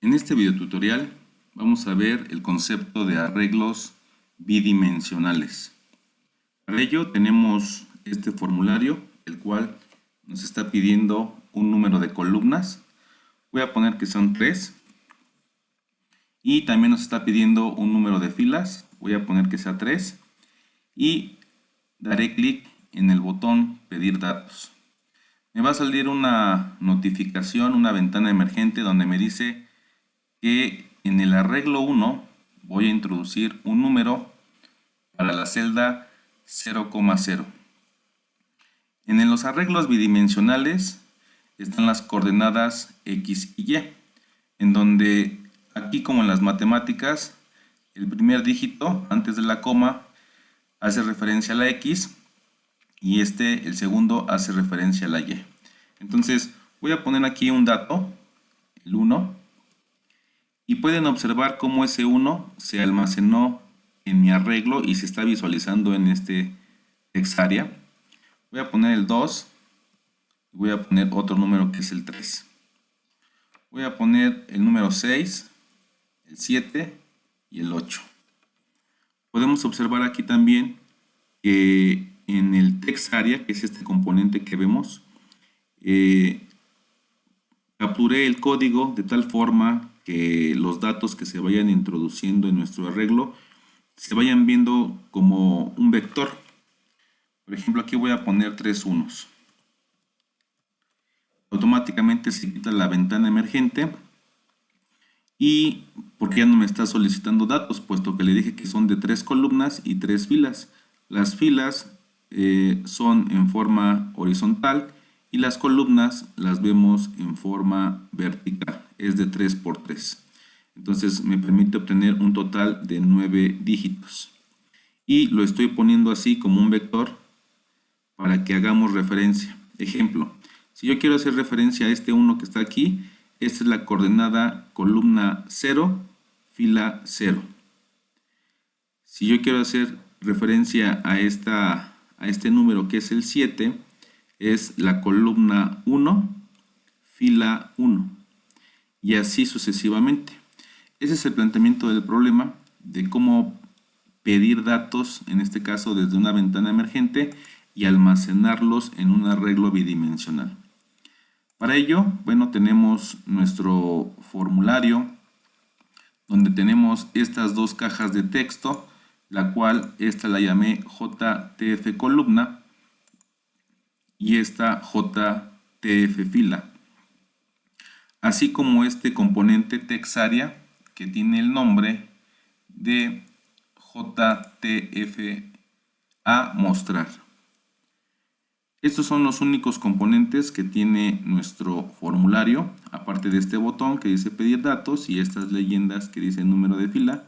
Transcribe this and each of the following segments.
En este video tutorial vamos a ver el concepto de arreglos bidimensionales. Para ello tenemos este formulario, el cual nos está pidiendo un número de columnas. Voy a poner que son 3. Y también nos está pidiendo un número de filas. Voy a poner que sea 3. Y daré clic en el botón pedir datos. Me va a salir una notificación, una ventana emergente donde me dice que en el arreglo 1 voy a introducir un número para la celda 0,0. En los arreglos bidimensionales están las coordenadas X y Y, en donde aquí como en las matemáticas, el primer dígito antes de la coma hace referencia a la X y el segundo hace referencia a la Y. Entonces voy a poner aquí un dato, el 1, y pueden observar cómo ese 1 se almacenó en mi arreglo y se está visualizando en este text area. Voy a poner el 2 y voy a poner otro número que es el 3. Voy a poner el número 6, el 7 y el 8. Podemos observar aquí también que en el text area, que es este componente que vemos, capturé el código de tal forma que los datos que se vayan introduciendo en nuestro arreglo se vayan viendo como un vector. Por ejemplo, aquí voy a poner 3 unos. Automáticamente se quita la ventana emergente y porque ya no me está solicitando datos, puesto que le dije que son de 3 columnas y 3 filas. Las filas son en forma horizontal y las columnas las vemos en forma vertical, es de 3 por 3. Entonces me permite obtener un total de 9 dígitos. Y lo estoy poniendo así como un vector para que hagamos referencia. Ejemplo, si yo quiero hacer referencia a este 1 que está aquí, esta es la coordenada columna 0, fila 0. Si yo quiero hacer referencia a este número que es el 7, es la columna 1, fila 1. Y así sucesivamente. Ese es el planteamiento del problema de cómo pedir datos, en este caso desde una ventana emergente, y almacenarlos en un arreglo bidimensional. Para ello, bueno, tenemos nuestro formulario donde tenemos estas dos cajas de texto, la cual esta la llamé JTF columna y esta JTF fila, así como este componente text area que tiene el nombre de JTF a mostrar. Estos son los únicos componentes que tiene nuestro formulario, aparte de este botón que dice pedir datos y estas leyendas que dice número de fila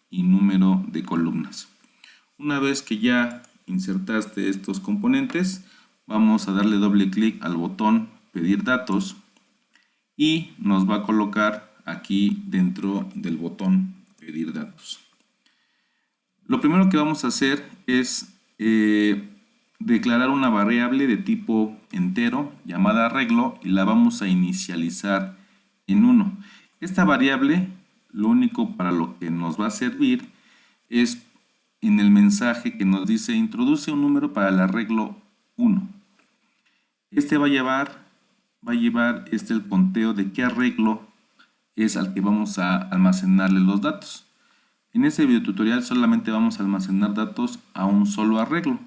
y número de columnas. Una vez que ya insertaste estos componentes, vamos a darle doble clic al botón pedir datos y nos va a colocar aquí dentro del botón pedir datos. Lo primero que vamos a hacer es declarar una variable de tipo entero llamada arreglo y la vamos a inicializar en 1. Esta variable, lo único para lo que nos va a servir es en el mensaje que nos dice introduce un número para el arreglo 1. Este va a llevar el conteo de qué arreglo es al que vamos a almacenarle los datos. En este video tutorial solamente vamos a almacenar datos a un solo arreglo.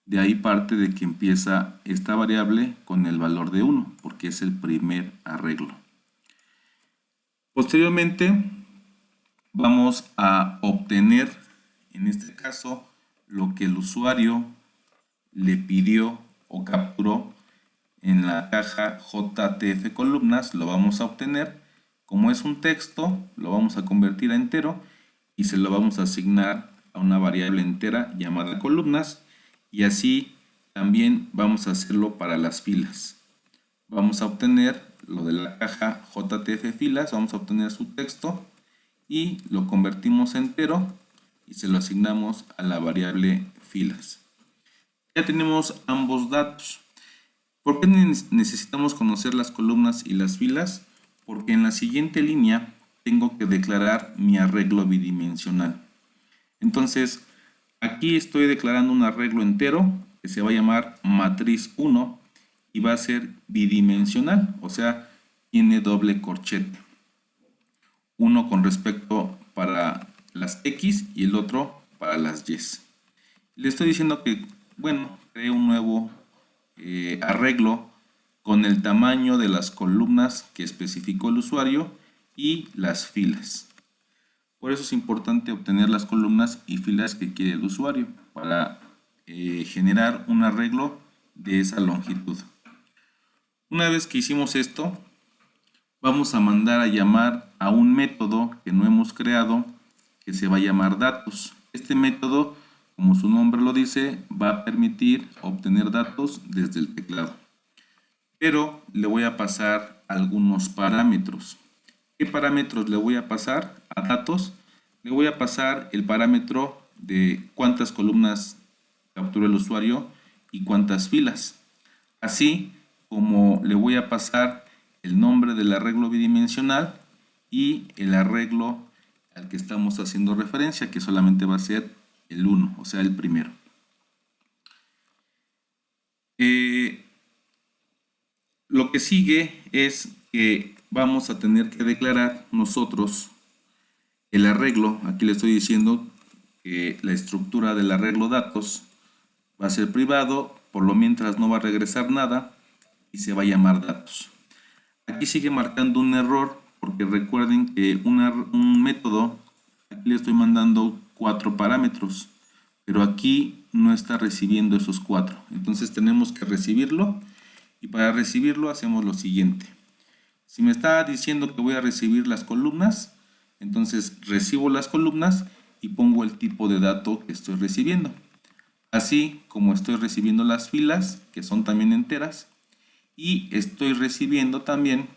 De ahí parte de que empieza esta variable con el valor de 1, porque es el primer arreglo. Posteriormente vamos a obtener, en este caso, lo que el usuario le pidió o capturó en la caja JTF columnas, lo vamos a obtener. Como es un texto, lo vamos a convertir a entero y se lo vamos a asignar a una variable entera llamada columnas. Y así también vamos a hacerlo para las filas. Vamos a obtener lo de la caja JTF filas, vamos a obtener su texto y lo convertimos a entero y se lo asignamos a la variable filas. Ya tenemos ambos datos. ¿Por qué necesitamos conocer las columnas y las filas? Porque en la siguiente línea tengo que declarar mi arreglo bidimensional. Entonces, aquí estoy declarando un arreglo entero que se va a llamar matriz 1 y va a ser bidimensional, o sea, tiene doble corchete. Uno con respecto para las X y el otro para las Y. Le estoy diciendo que, bueno, cree un nuevo arreglo con el tamaño de las columnas que especificó el usuario y las filas. Por eso es importante obtener las columnas y filas que quiere el usuario para generar un arreglo de esa longitud. Una vez que hicimos esto, vamos a mandar a llamar a un método que no hemos creado que se va a llamar datos. Este método, como su nombre lo dice, va a permitir obtener datos desde el teclado. Pero le voy a pasar algunos parámetros. ¿Qué parámetros le voy a pasar a datos? Le voy a pasar el parámetro de cuántas columnas capturó el usuario y cuántas filas. Así como le voy a pasar el nombre del arreglo bidimensional y el arreglo al que estamos haciendo referencia, que solamente va a ser el 1, o sea, el primero. Lo que sigue es que vamos a tener que declarar nosotros el arreglo. Aquí le estoy diciendo que la estructura del arreglo datos va a ser privado, por lo mientras no va a regresar nada y se va a llamar datos. Aquí sigue marcando un error porque recuerden que un método, aquí le estoy mandando 4 parámetros, pero aquí no está recibiendo esos 4. Entonces tenemos que recibirlo y para recibirlo hacemos lo siguiente. Si me está diciendo que voy a recibir las columnas, entonces recibo las columnas y pongo el tipo de dato que estoy recibiendo. Así como estoy recibiendo las filas, que son también enteras, y estoy recibiendo también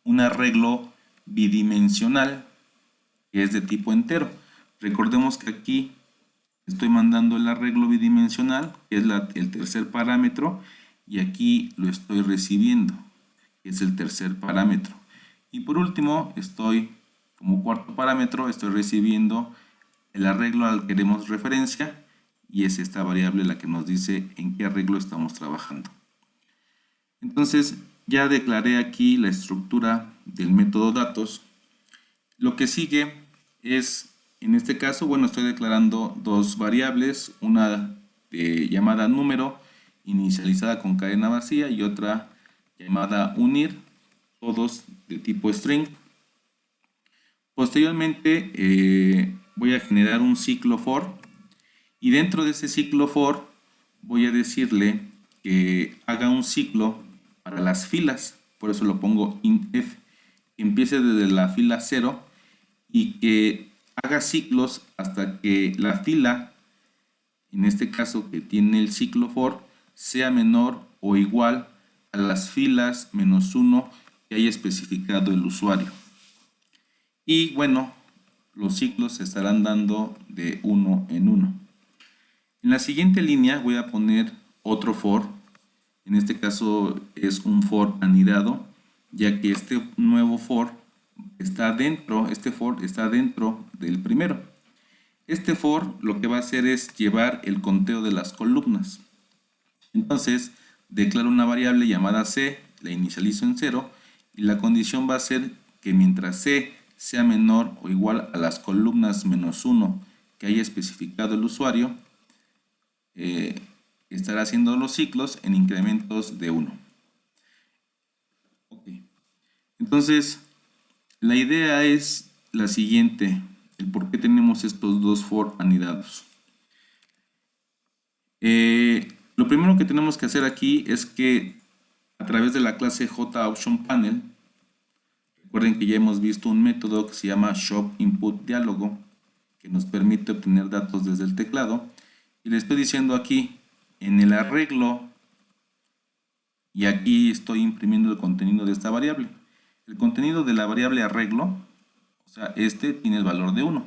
un arreglo bidimensional que es de tipo entero. Recordemos que aquí estoy mandando el arreglo bidimensional, que es el tercer parámetro, y aquí lo estoy recibiendo, que es el tercer parámetro. Y por último, como cuarto parámetro, estoy recibiendo el arreglo al que demos referencia, y es esta variable la que nos dice en qué arreglo estamos trabajando. Entonces, ya declaré aquí la estructura del método datos. Lo que sigue es, en este caso, bueno, estoy declarando dos variables, una llamada número, inicializada con cadena vacía, y otra llamada unir, todos de tipo string. Posteriormente voy a generar un ciclo for, y dentro de ese ciclo for voy a decirle que haga un ciclo para las filas, por eso lo pongo intf, que empiece desde la fila 0 y que haga ciclos hasta que la fila, en este caso que tiene el ciclo for, sea menor o igual a las filas menos 1 que haya especificado el usuario. Y bueno, los ciclos se estarán dando de 1 en 1. En la siguiente línea voy a poner otro for. En este caso es un for anidado, ya que este nuevo for está dentro, este for está dentro del primero. Este for lo que va a hacer es llevar el conteo de las columnas. Entonces, declaro una variable llamada c, la inicializo en 0, y la condición va a ser que mientras c sea menor o igual a las columnas menos 1 que haya especificado el usuario, estará haciendo los ciclos en incrementos de 1. Okay. Entonces, la idea es la siguiente, el por qué tenemos estos dos for anidados. Lo primero que tenemos que hacer aquí es que a través de la clase JOptionPanel, recuerden que ya hemos visto un método que se llama shopInputDiálogo, que nos permite obtener datos desde el teclado, y le estoy diciendo aquí, en el arreglo, y aquí estoy imprimiendo el contenido de esta variable. El contenido de la variable arreglo, o sea, este tiene el valor de 1.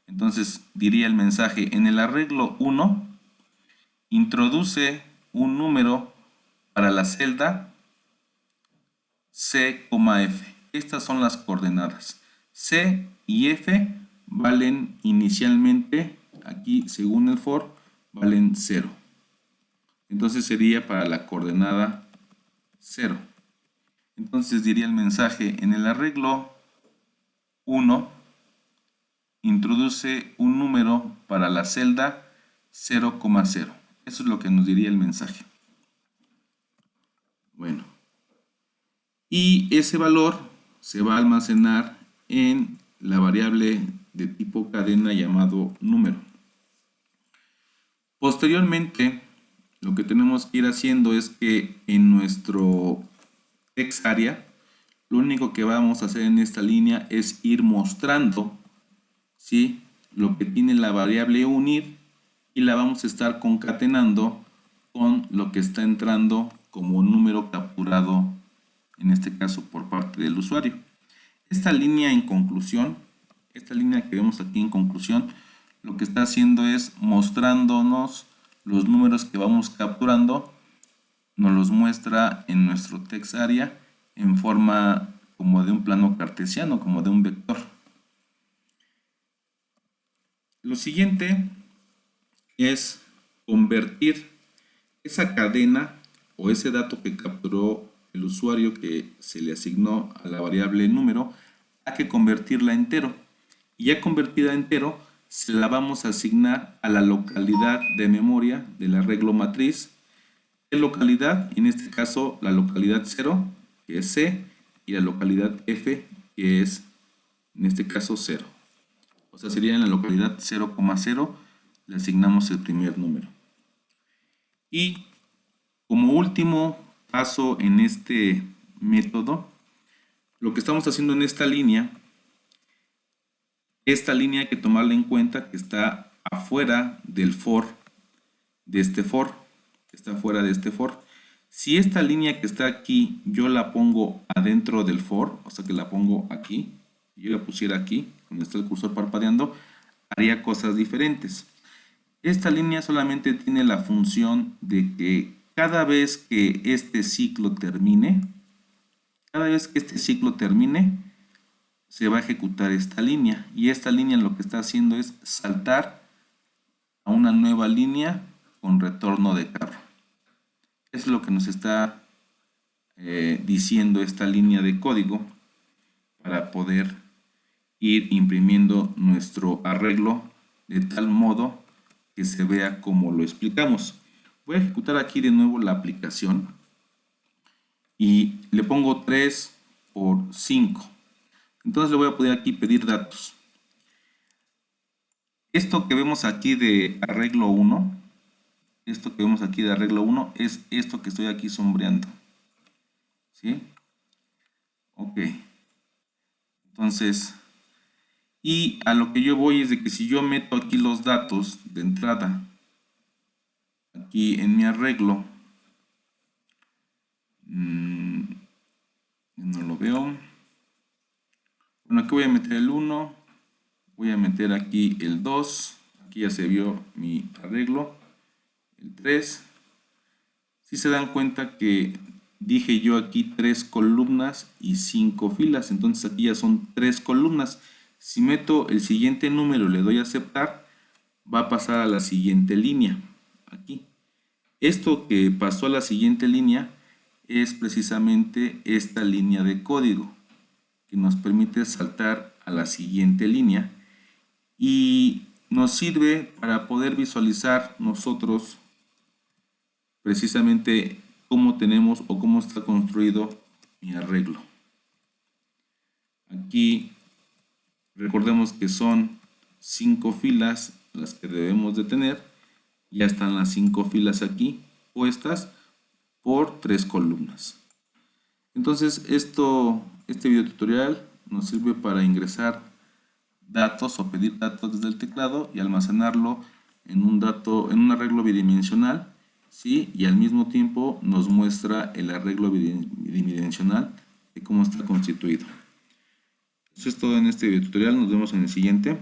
Entonces diría el mensaje, en el arreglo 1, introduce un número para la celda C, F. Estas son las coordenadas. C y F valen inicialmente, aquí según el for, valen 0. Entonces sería para la coordenada 0. Entonces diría el mensaje: en el arreglo 1, introduce un número para la celda 0,0. Eso es lo que nos diría el mensaje. Bueno, y ese valor se va a almacenar en la variable de tipo cadena llamado número. Posteriormente, lo que tenemos que ir haciendo es que en nuestro text area, lo único que vamos a hacer en esta línea es ir mostrando, ¿sí?, lo que tiene la variable unir, y la vamos a estar concatenando con lo que está entrando como número capturado, en este caso por parte del usuario. Esta línea en conclusión, esta línea que vemos aquí en conclusión, lo que está haciendo es mostrándonos los números que vamos capturando. Nos los muestra en nuestro text area en forma como de un plano cartesiano, como de un vector. Lo siguiente es convertir esa cadena o ese dato que capturó el usuario que se le asignó a la variable número, hay que convertirla a entero. Y ya convertida a entero, se la vamos a asignar a la localidad de memoria del arreglo matriz. ¿Qué localidad? En este caso la localidad 0, que es C, y la localidad F, que es en este caso 0. O sea, sería en la localidad 0,0, le asignamos el primer número. Y como último paso en este método, lo que estamos haciendo en esta línea hay que tomarla en cuenta que está afuera del for, de este for, está fuera de este for. Si esta línea que está aquí yo la pongo adentro del for, o sea que la pongo aquí, y yo la pusiera aquí, donde está el cursor parpadeando, haría cosas diferentes. Esta línea solamente tiene la función de que cada vez que este ciclo termine, se va a ejecutar esta línea. Y esta línea lo que está haciendo es saltar a una nueva línea con retorno de carro. Es lo que nos está diciendo esta línea de código para poder ir imprimiendo nuestro arreglo de tal modo que se vea como lo explicamos. Voy a ejecutar aquí de nuevo la aplicación y le pongo 3 por 5. Entonces le voy a poner aquí pedir datos. Esto que vemos aquí de arreglo 1, es esto que estoy aquí sombreando. ¿Sí? Ok. Entonces, y a lo que yo voy es de que si yo meto aquí los datos de entrada, aquí en mi arreglo, no lo veo. Bueno, aquí voy a meter el 1, voy a meter aquí el 2, aquí ya se vio mi arreglo, el 3. Si se dan cuenta que dije yo aquí 3 columnas y 5 filas, entonces aquí ya son 3 columnas. Si meto el siguiente número y le doy a aceptar, va a pasar a la siguiente línea, aquí. Esto que pasó a la siguiente línea es precisamente esta línea de código que nos permite saltar a la siguiente línea y nos sirve para poder visualizar nosotros precisamente cómo tenemos o cómo está construido mi arreglo. Aquí recordemos que son 5 filas las que debemos de tener. Ya están las 5 filas aquí puestas por 3 columnas. Entonces este video tutorial nos sirve para ingresar datos o pedir datos desde el teclado y almacenarlo en un arreglo bidimensional, ¿sí? Y al mismo tiempo nos muestra el arreglo bidimensional de cómo está constituido. Eso es todo en este video tutorial. Nos vemos en el siguiente.